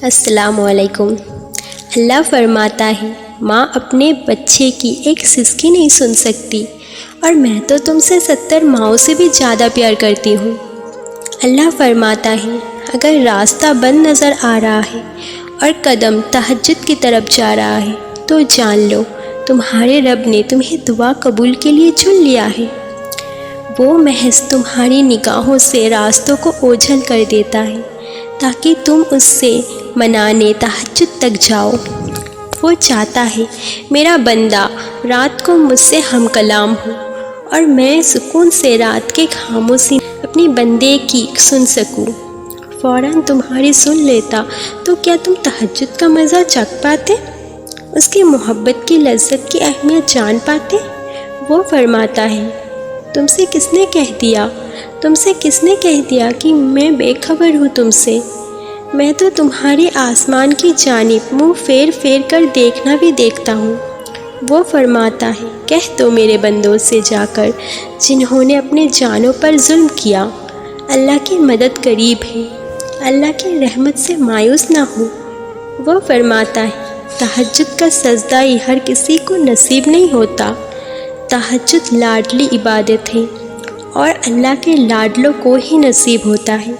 السلام علیکم۔ اللہ فرماتا ہے ماں اپنے بچے کی ایک سسکی نہیں سن سکتی، اور میں تو تم سے 70 ماؤں سے بھی زیادہ پیار کرتی ہوں۔ اللہ فرماتا ہے اگر راستہ بند نظر آ رہا ہے اور قدم تہجد کی طرف جا رہا ہے تو جان لو تمہارے رب نے تمہیں دعا قبول کے لیے چن لیا ہے۔ وہ محض تمہاری نگاہوں سے راستوں کو اوجھل کر دیتا ہے تاکہ تم اس سے منانے تہجد تک جاؤ۔ وہ چاہتا ہے میرا بندہ رات کو مجھ سے ہم کلام ہو اور میں سکون سے رات کے خاموشی اپنی بندے کی سن سکوں۔ فوراً تمہاری سن لیتا تو کیا تم تہجد کا مزہ چکھ پاتے، اس کی محبت کی لذت کی اہمیت جان پاتے؟ وہ فرماتا ہے تم سے کس نے کہہ دیا کہ میں بے خبر ہوں تم سے؟ میں تو تمہاری آسمان کی جانب منہ پھیر پھیر کر دیکھنا بھی دیکھتا ہوں۔ وہ فرماتا ہے کہہ دو میرے بندوں سے جا کر جنہوں نے اپنے جانوں پر ظلم کیا، اللہ کی مدد قریب ہے، اللہ کی رحمت سے مایوس نہ ہو۔ وہ فرماتا ہے تہجد کا سجدہ ہی ہر کسی کو نصیب نہیں ہوتا۔ تہجد لاڈلی عبادت ہے اور اللہ کے لاڈلوں کو ہی نصیب ہوتا ہے۔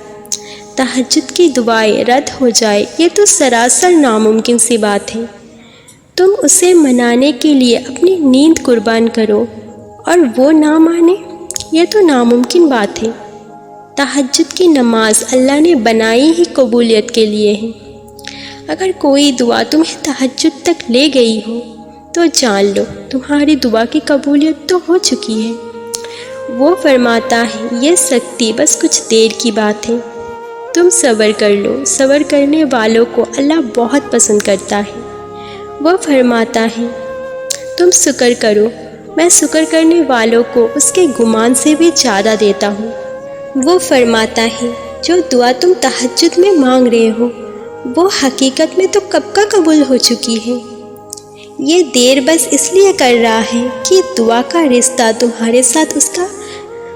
تہجد کی دعائیں رد ہو جائے یہ تو سراسر ناممکن سی بات ہے۔ تم اسے منانے کے لیے اپنی نیند قربان کرو اور وہ نہ مانے، یہ تو ناممکن بات ہے۔ تہجد کی نماز اللہ نے بنائی ہی قبولیت کے لیے ہے۔ اگر کوئی دعا تمہیں تہجد تک لے گئی ہو تو جان لو تمہاری دعا کی قبولیت تو ہو چکی ہے۔ وہ فرماتا ہے یہ سختی بس کچھ دیر کی بات ہے، تم صبر کر لو، صبر کرنے والوں کو اللہ بہت پسند کرتا ہے۔ وہ فرماتا ہے تم شکر کرو، میں شکر کرنے والوں کو اس کے گمان سے بھی زیادہ دیتا ہوں۔ وہ فرماتا ہے جو دعا تم تہجد میں مانگ رہے ہو وہ حقیقت میں تو کب کا قبول ہو چکی ہے، یہ دیر بس اس لیے کر رہا ہے کہ دعا کا رشتہ تمہارے ساتھ اس کا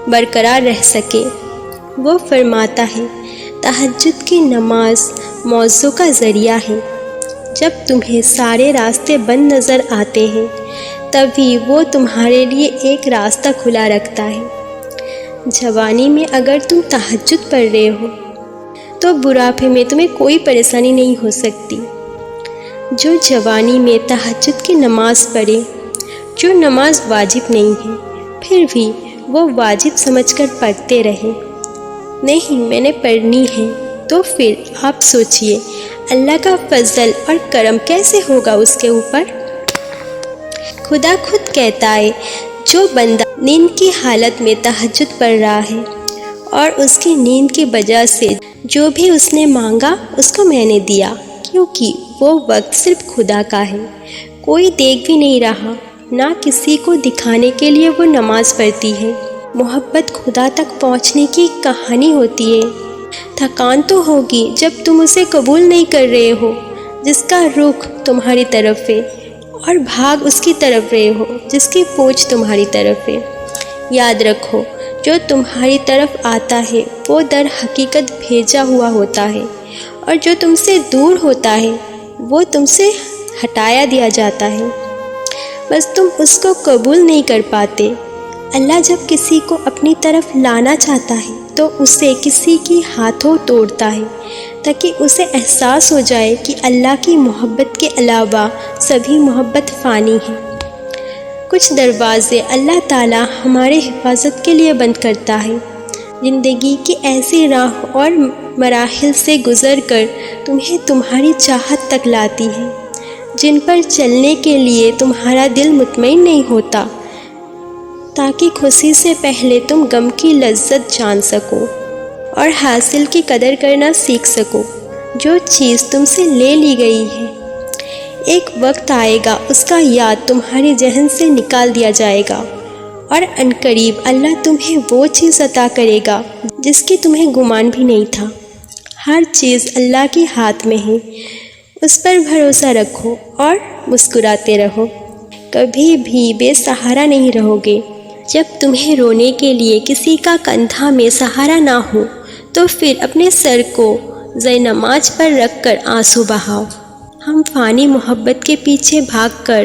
برقرار رہ سکے۔ وہ فرماتا ہے تہجد کی نماز موضوع کا ذریعہ ہے، جب تمہیں سارے راستے بند نظر آتے ہیں تبھی وہ تمہارے لیے ایک راستہ کھلا رکھتا ہے۔ جوانی میں اگر تم تہجد پڑھ رہے ہو تو بڑھاپے میں تمہیں کوئی پریشانی نہیں ہو سکتی۔ جو جوانی میں تہجد کی نماز پڑھے، جو نماز واجب نہیں ہے پھر بھی وہ واجب سمجھ کر پڑھتے رہے، نہیں میں نے پڑھنی ہے، تو پھر آپ سوچئے اللہ کا فضل اور کرم کیسے ہوگا اس کے اوپر۔ خدا خود کہتا ہے جو بندہ نیند کی حالت میں تہجد پڑھ رہا ہے اور اس کی نیند کی وجہ سے جو بھی اس نے مانگا اس کو میں نے دیا، کیونکہ وہ وقت صرف خدا کا ہے، کوئی دیکھ بھی نہیں رہا، نہ کسی کو دکھانے کے لیے وہ نماز پڑھتی ہے۔ محبت خدا تک پہنچنے کی کہانی ہوتی ہے۔ تھکان تو ہوگی جب تم اسے قبول نہیں کر رہے ہو جس کا رخ تمہاری طرف ہے، اور بھاگ اس کی طرف رہے ہو جس کی پوچھ تمہاری طرف ہے۔ یاد رکھو جو تمہاری طرف آتا ہے وہ در حقیقت بھیجا ہوا ہوتا ہے، اور جو تم سے دور ہوتا ہے وہ تم سے ہٹایا دیا جاتا ہے، بس تم اس کو قبول نہیں کر پاتے۔ اللہ جب کسی کو اپنی طرف لانا چاہتا ہے تو اسے کسی کی ہاتھوں توڑتا ہے تاکہ اسے احساس ہو جائے کہ اللہ کی محبت کے علاوہ سبھی محبت فانی ہے۔ کچھ دروازے اللہ تعالی ہمارے حفاظت کے لیے بند کرتا ہے، زندگی کی ایسی راہ اور مراحل سے گزر کر تمہیں تمہاری چاہت تک لاتی ہے جن پر چلنے کے لیے تمہارا دل مطمئن نہیں ہوتا، تاکہ خوشی سے پہلے تم غم کی لذت جان سکو اور حاصل کی قدر کرنا سیکھ سکو۔ جو چیز تم سے لے لی گئی ہے ایک وقت آئے گا اس کا یاد تمہارے ذہن سے نکال دیا جائے گا، اور عنقریب اللہ تمہیں وہ چیز عطا کرے گا جس کی تمہیں گمان بھی نہیں تھا۔ ہر چیز اللہ کے ہاتھ میں ہے، اس پر بھروسہ رکھو اور مسکراتے رہو، کبھی بھی بے سہارا نہیں رہو گے۔ جب تمہیں رونے کے لیے کسی کا کندھا میں سہارا نہ ہو تو پھر اپنے سر کو زیر نماز پر رکھ کر آنسو بہاؤ۔ ہم فانی محبت کے پیچھے بھاگ کر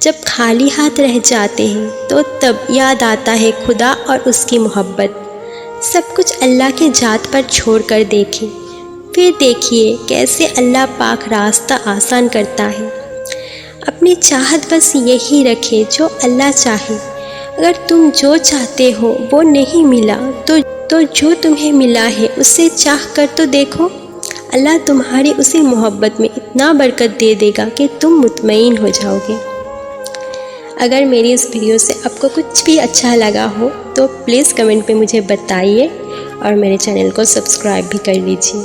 جب خالی ہاتھ رہ جاتے ہیں تو تب یاد آتا ہے خدا اور اس کی محبت۔ سب کچھ اللہ کے ذات پر چھوڑ کر دیکھیں، پھر دیکھیے کیسے اللہ پاک راستہ آسان کرتا ہے۔ اپنی چاہت بس یہی رکھیں جو اللہ چاہے۔ اگر تم جو چاہتے ہو وہ نہیں ملا تو جو تمہیں ملا ہے اسے چاہ کر تو دیکھو، اللہ تمہاری اسی محبت میں اتنا برکت دے دے گا کہ تم مطمئن ہو جاؤ گے۔ اگر میری اس ویڈیو سے آپ کو کچھ بھی اچھا لگا ہو تو پلیز کمنٹ پہ مجھے بتائیے اور میرے چینل کو سبسکرائب بھی کر لیجیے۔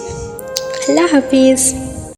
اللہ حافظ۔